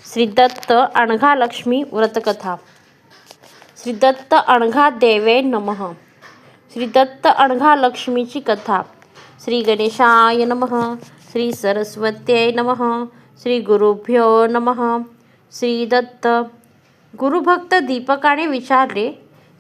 श्री दत्त अणघा लक्ष्मी व्रतकथा. श्री दत्त अणघा देवे नमः. श्री दत्त अणघा लक्ष्मीची कथा. श्री गणेशाय नमः. श्री सरस्वत्यै नमः. श्री गुरुभ्यो नमः. श्री दत्त. गुरुभक्त दीपकाने विचारले,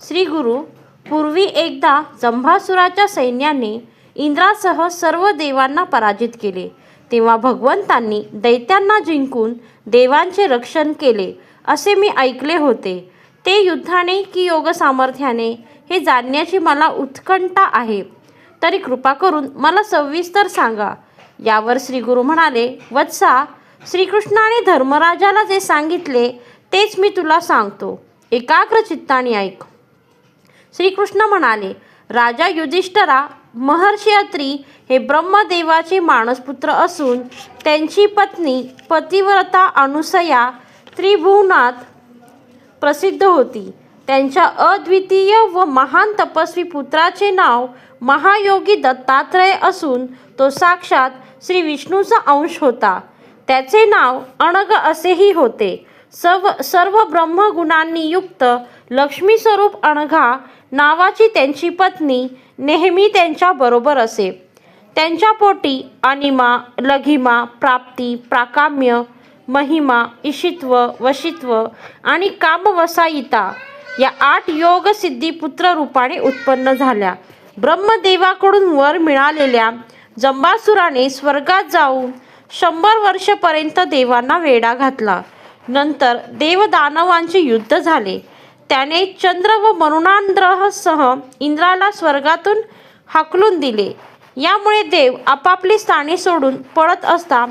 श्री गुरु, पूर्वी एकदा जंभासुराच्या सैन्याने इंद्रासह सर्व देवांना पराजित केले. तेव्हा भगवंतांनी दैत्यांना जिंकून देवांचे रक्षण केले असे मी ऐकले होते. ते युद्धाने की योग सामर्थ्याने हे जाणण्याची मला उत्कंठा आहे. तरी कृपा करून मला सविस्तर सांगा. यावर श्री गुरु म्हणाले, वत्सा, श्रीकृष्णाने धर्मराजाला जे सांगितले तेच मी तुला सांगतो. एकाग्र चित्ताने ऐक. श्रीकृष्ण म्हणाले, राजा युधिष्ठिरा, महर्षी अत्री हे ब्रह्मदेवाचे मानसपुत्र असून त्यांची पत्नी पतिव्रता अनुसया त्रिभुवनात प्रसिद्ध होती. त्यांच्या अद्वितीय व महान तपस्वी पुत्राचे नाव महायोगी दत्तात्रय असून तो साक्षात श्री विष्णूचा अंश होता. त्याचे नाव अणघ असेही होते. सर्व ब्रह्मगुणांनी युक्त लक्ष्मी स्वरूप अणघा नावाची त्यांची पत्नी नेहमी त्यांच्या बरोबर असे. त्यांच्या पोटी अनिमा, लघिमा, प्राप्ती, प्राकाम्य, महिमा, ईशित्व, वशित्व आणि कामवसायिता या 8 योग सिद्धी पुत्र रूपाने उत्पन्न झाल्या. ब्रह्मदेवाकडून वर मिळालेल्या जंबासुराने स्वर्गात जाऊन 100 वर्षपर्यंत देवांना वेढा घातला. नंतर देवदानवांचे युद्ध झाले. त्याने चंद्र व मरुणांद्रसह इंद्राला स्वर्गातून हाकलून दिले. यामुळे देव आपापली स्थाने सोडून पळत असता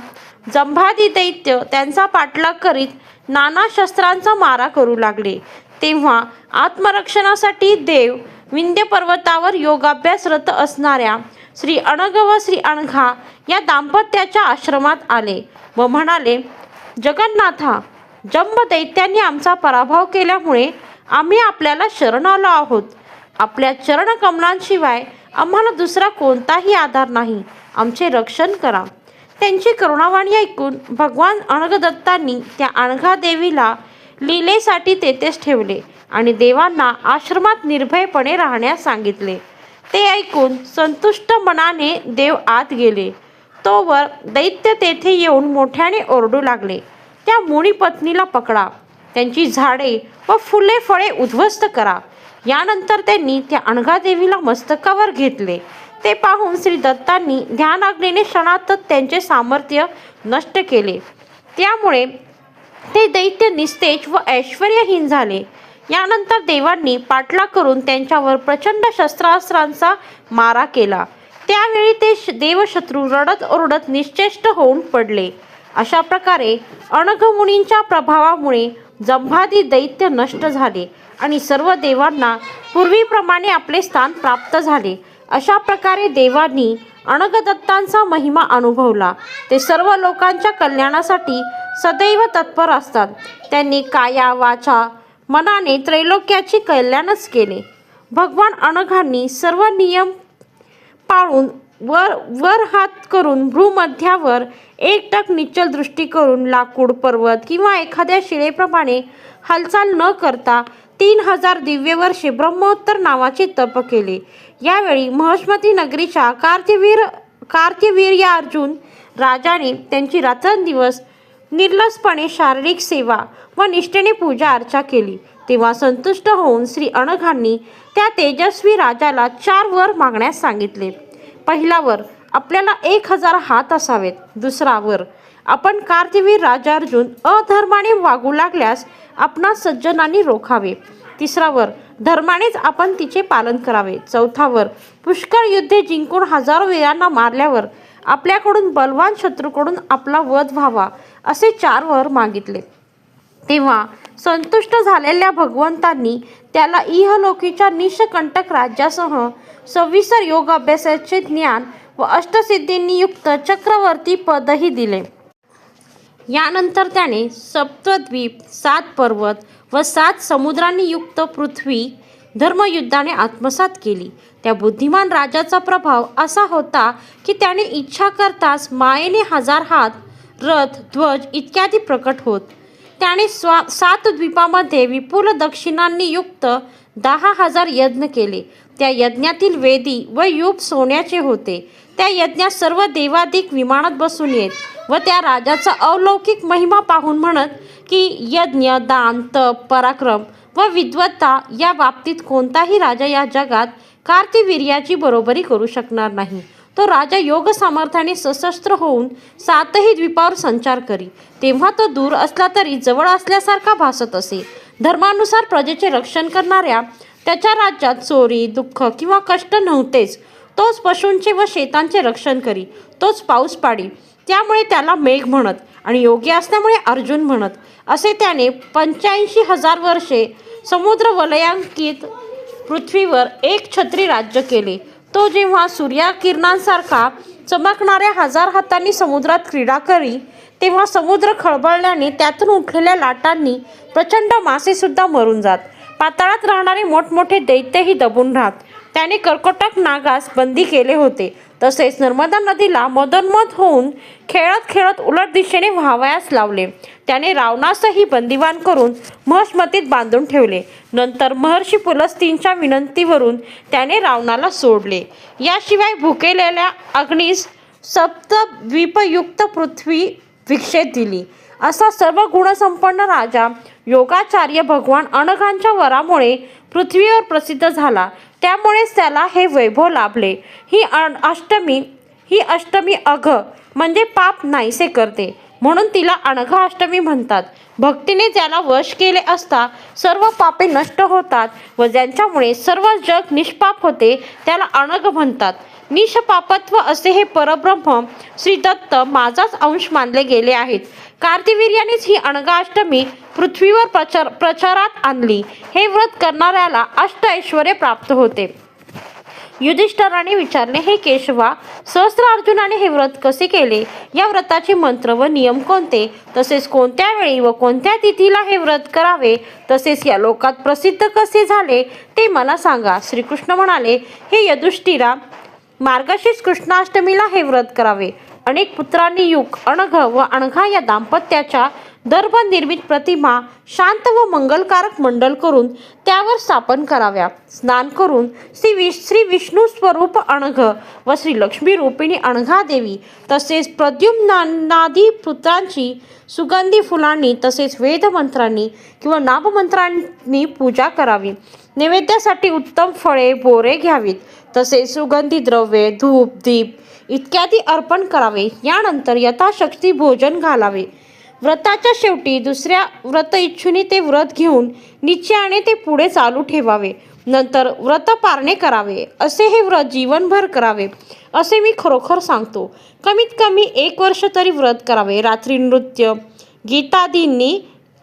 जंभादी दैत्य त्यांचा पाठलाग करीत नाना शस्त्रांचा मारा करू लागले. तेव्हा आत्मरक्षणासाठी देव विंध्य पर्वतावर योगाभ्यासरत असणाऱ्या श्री अणघ व श्री अणघा या दाम्पत्याच्या आश्रमात आले व म्हणाले, जगन्नाथा, जंब दैत्यांनी आमचा पराभव केल्यामुळे आम्ही आपल्याला शरण आलो आहोत. आपल्या चरणकमलांशिवाय आम्हाला दुसरा कोणताही आधार नाही. आमचे रक्षण करा. त्यांची करुणावाणी ऐकून भगवान अणघदत्तांनी त्या अणघा देवीला लीलेसाठी तेथेच ठेवले आणि देवांना आश्रमात निर्भयपणे राहण्यास सांगितले. ते ऐकून संतुष्ट मनाने देव आत गेले. तोवर दैत्य तेथे येऊन मोठ्याने ओरडू लागले, त्या मुनी पत्नीला पकडा, त्यांची झाडे व फुले फळे उद्ध्वस्त करा. यानंतर त्यांनी त्या अणघा देवीला मस्तकावर घेतले. ते पाहून श्री दत्तांनी ध्यानाग्नीने क्षणातच त्यांचे सामर्थ्य नष्ट केले. त्यामुळे ते दैत्य निस्तेज व ऐश्वर्यहीन झाले. यानंतर देवांनी पाठलाग करून त्यांच्यावर प्रचंड शस्त्रास्त्रांचा मारा केला. त्यावेळी ते देवशत्रू रडत ओरडत निश्चेष्ट होऊन पडले. अशा प्रकारे अणघ मुनींच्या प्रभावामुळे जंभादी दैत्य नष्ट झाले आणि सर्व देवांना पूर्वीप्रमाणे आपले स्थान प्राप्त झाले. अशा प्रकारे देवांनी अणघदत्तांचा महिमा अनुभवला. ते सर्व लोकांच्या कल्याणासाठी सदैव तत्पर असतात. त्यांनी काया वाचा मनाने त्रैलोक्याचे कल्याणच केले. भगवान अणघांनी सर्व नियम पाळून वर हात करून भ्रूमध्यावर एकटक निश्चल दृष्टी करून लाकूड, पर्वत किंवा एखाद्या शिळेप्रमाणे हालचाल न करता 3000 दिव्य वर्षे ब्रह्मोत्तर नावाचे तप केले. यावेळी महष्मती नगरीच्या कार्त्यवीर या अर्जुन राजाने त्यांची रात्रंदिवस निर्लसपणे शारीरिक सेवा व निष्ठेने पूजा अर्चा केली. तेव्हा संतुष्ट होऊन श्री अणघांनी त्या तेजस्वी राजाला 4 वर मागण्यास सांगितले. पहिला वर, आपल्याला 1000 हात असावेत. दुसरा वर, आपण कार्त्यवीर राजा अर्जुन अधर्माने वागू लागल्यास आपणास सज्जनांनी रोखावे. तिसरा वर, धर्मानेच आपण तिचे पालन करावे. चौथा वर, पुष्कळ युद्धे जिंकून हजारो वीरांना मारल्यावर आपल्याकडून बलवान शत्रूकडून आपला वध व्हावा. असे 4 वर मागितले. तेव्हा संतुष्ट झालेल्या भगवंतांनी त्याला इहलोकीच्या निष्कंटक राज्यासह सविस्तर योग अभ्यासाचे ज्ञान व अष्टसिद्धींनी युक्त चक्रवर्ती पदही दिले. यानंतर त्याने सप्तद्वीप, 7 पर्वत व 7 समुद्रांनी युक्त पृथ्वी धर्मयुद्धाने आत्मसात केली. त्या बुद्धिमान राजाचा प्रभाव असा होता की त्याने इच्छा करताच मायेने 1000 हात, रथ, ध्वज इत्यादी प्रकट होत. त्याने 7 द्वीपामध्ये विपुल दक्षिणांनी युक्त 10,000 यज्ञ केले. त्या यज्ञातील वेदी व यूप सोन्याचे होते. त्या यज्ञात सर्व देवादिक विमानात बसून येत व त्या राजाचा अलौकिक महिमा पाहून म्हणत की यज्ञ, दान, तप, पराक्रम व विद्वत्ता या बाबतीत कोणताही राजा या जगात कार्तिवीर्याची बरोबरी करू शकणार नाही. तो राजा योग सामर्थ्याने सशस्त्र होऊन 7ही द्वीपावर संचार करी. तेव्हा तो दूर असला तरी जवळ असल्यासारखा भासत असे. धर्मानुसार प्रजेचे रक्षण करणाऱ्या त्याच्या राज्यात चोरी, दुःख किंवा कष्ट नव्हतेच. तोच पशूंचे व शेतांचे रक्षण करी. तोच पाऊस पाडी. त्यामुळे त्याला मेघ म्हणत आणि योगी असल्यामुळे अर्जुन म्हणत. असे त्याने 85,000 वर्षे समुद्र वलयांकित पृथ्वीवर एक छत्री राज्य केले. तो जेव्हा सूर्यकिरणांसारखा चमकणाऱ्या 1000 हातांनी समुद्रात क्रीडा करी तेव्हा समुद्र खळबळल्याने त्यातून उठलेल्या लाटांनी प्रचंड मासेसुद्धा मरून जात. पाताळात राहणारे मोठमोठे दैत्यही दबून राहत. त्याने कर्कटक नागास बंदी केले होते. तसेच नर्मदा नदीला मदोन्मध होऊन खेळत खेळत उलट दिशेने व्हावयास लावले. त्याने रावणासही बंदिवान करून महेश्मतीत बांधून ठेवले. नंतर महर्षी पुलस्त्यांच्या विनंतीवरून त्याने रावणाला सोडले. याशिवाय भुकेलेल्या अग्नीस सप्तद्वीपयुक्त पृथ्वी भिक्षेत दिली. असा सर्व गुणसंपन्न राजा योगाचार्य भगवान अनघांच्या वरामुळे पृथ्वीवर प्रसिद्ध झाला. त्यामुळेच त्याला हे वैभव लाभले. ही अष्टमी अघ म्हणजे पाप नाहीसे करते, म्हणून तिला अनघा अष्टमी म्हणतात. भक्तीने त्याला वश केले असता सर्व पापे नष्ट होतात व ज्यांच्यामुळे सर्व जग निष्पाप होते त्याला अनघ म्हणतात. निष्पापत्व असे हे परब्रह्म श्री दत्त माझाच अंश मानले गेले आहेत. कार्तिवीर्यानेच ही अनघाष्टमी पृथ्वीवर प्रचारात आणली. हे व्रत करणाऱ्याला अष्टऐश्वर्य प्राप्त होते. युधिष्ठिराने विचारले, हे केशवा, सहस्त्र अर्जुनाने हे व्रत कसे केले? या व्रताचे मंत्र व नियम कोणते? तसेच कोणत्या वेळी व कोणत्या तिथीला हे व्रत करावे? तसेच या लोकात प्रसिद्ध कसे झाले ते मला सांगा. श्रीकृष्ण म्हणाले, हे युधिष्ठिरा, मार्गशीर्ष कृष्णाष्टमीला हे व्रत करावे. अनेक पुत्रांनी युग, अनघ व अनघा या दाम्पत्याच्या दर्भ निर्मित प्रतिमा शांत व मंगलकारक मंडल करून त्यावर स्थापन कराव्या. स्नान करून श्री विष्णू स्वरूप अनघ व श्री लक्ष्मी रूपिणी अनघा देवी तसेच प्रद्युम्नादी पुत्रांची सुगंधी फुलांनी तसेच वेदमंत्रांनी किंवा नाममंत्रांनी पूजा करावी. नैवेद्यासाठी उत्तम फळे, बोरे घ्यावीत. तसेच सुगंधी द्रव्ये, धूप, दीप इत्यादी अर्पण करावे. यानंतर यथाशक्ती भोजन घालावे. व्रताच्या शेवटी दुसऱ्या व्रत इच्छुनी ते व्रत घेऊन निश्चयाने ते पुढे चालू ठेवावे. नंतर व्रत पारणे करावे. असे हे व्रत जीवनभर करावे असे मी खरोखर सांगतो. कमीत कमी 1 वर्ष तरी व्रत करावे. रात्री नृत्य गीतादींनी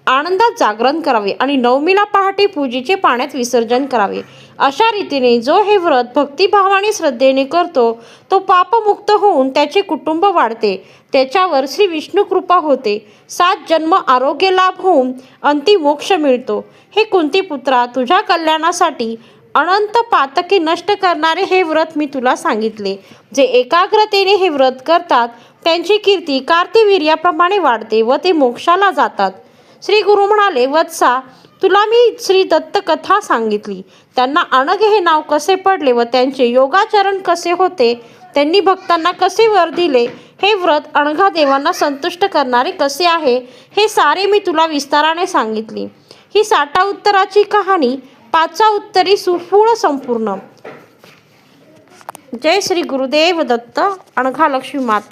आनंदात जागरण करावे आणि नवमीला पहाटे पूजेचे पाण्यात विसर्जन करावे. अशा रीतीने जो हे व्रत भक्तिभावाने श्रद्धेने करतो तो पापमुक्त होऊन त्याचे कुटुंब वाढते. त्याच्यावर श्री विष्णू कृपा होते. 7 जन्म आरोग्य लाभ होऊन अंतिम मोक्ष मिळतो. हे कुंतीपुत्रा, तुझ्या कल्याणासाठी अनंत पातके नष्ट करणारे हे व्रत मी तुला सांगितले. जे एकाग्रतेने हे व्रत करतात त्यांची कीर्ती कार्तिवीर्याप्रमाणे वाढते व ते मोक्षाला जातात. श्री गुरु म्हणाले, वत्सा, तुला मी श्री दत्त कथा सांगितली. त्यांना अनघ हे नाव कसे पडले व त्यांचे योगाचरण कसे होते, त्यांनी भक्तांना कसे वर दिले, हे व्रत अनघा देवांना संतुष्ट करणारे कसे आहे, हे सारे मी तुला विस्ताराने सांगितले. ही 60 उत्तराची कहाणी 5 उत्तरी सुपूर्ण संपूर्ण. जय श्री गुरुदेव दत्त. अनघा लक्ष्मी माता.